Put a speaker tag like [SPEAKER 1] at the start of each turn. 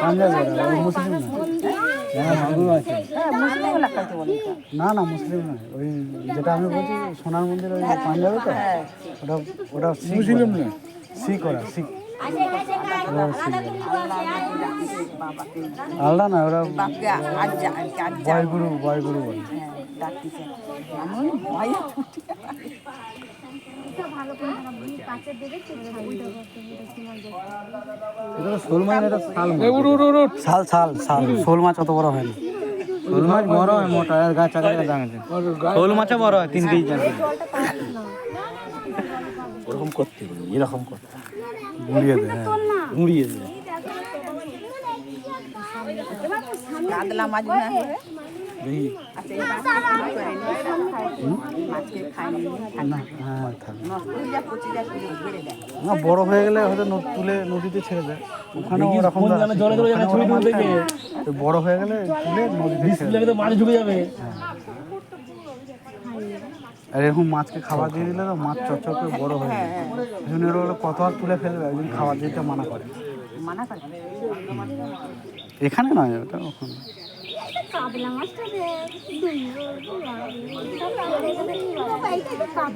[SPEAKER 1] পাঞ্জাবি ওরা, ওই মুসলিম না। হ্যাঁ মাগুর আছে।
[SPEAKER 2] মুসলিম এলাকায় তো বলি তো।
[SPEAKER 1] না না মুসলিম নয়, ওই যেটা আমি বলছি সোনার মন্দির ওই পাঞ্জাবি তো, ওটা ওটা মুসলিম না, শিখ ওরা, শিখ। আলাদা না, ওরা
[SPEAKER 2] বাপকে আজ
[SPEAKER 1] বয়গুরু বয়গুরু বলে।
[SPEAKER 2] ডাকতেছে আমি ভয়ে
[SPEAKER 1] এটা তো শোল মাছ, এটা শাল মাছ। শাল শাল শাল, শোল মাছ অত বড় হয় না। শোল মাছ বড় হয়, মোটা গাছ আকারে দাঁড়াচ্ছে। শোল মাছও বড় হয়, 3 কেজি জানি।
[SPEAKER 3] ওরকম করতে হবে, এরকম করতে
[SPEAKER 1] মুড়িয়ে দেয়, হ্যাঁ
[SPEAKER 3] মুড়িয়ে দেবে।
[SPEAKER 2] কাতলা মাছ না
[SPEAKER 1] দেখি
[SPEAKER 2] আচ্ছা এই মাছকে খাইনি
[SPEAKER 1] না, হ্যাঁ থাকে।
[SPEAKER 2] নষ্ট হয়ে যা পচে যা ঘিরে দেয়
[SPEAKER 1] না বড় হয়ে গেলে হয়তো তুলে নদীতে ছেড়ে দেয়, ওখানে ওরকম
[SPEAKER 3] জলে জলে যাবে, ছবি তুলে দেখে
[SPEAKER 1] বড় হয়ে গেলে তুলে নদীতে ছেড়ে দেয়।
[SPEAKER 3] তো মাছ ঢুকে যাবে।
[SPEAKER 1] আর এরকম মাছকে খাবার দিয়ে দিলে তো মাছ চচ্চর করে বড় হয়ে যায়। এই জন্য ওরা কত আর তুলে ফেলবে, একদিন খাবার দিতে মানা করে।
[SPEAKER 2] মানা করে
[SPEAKER 1] এখানে নয়, ওটা ওখানে।
[SPEAKER 4] কাতলা মাছটা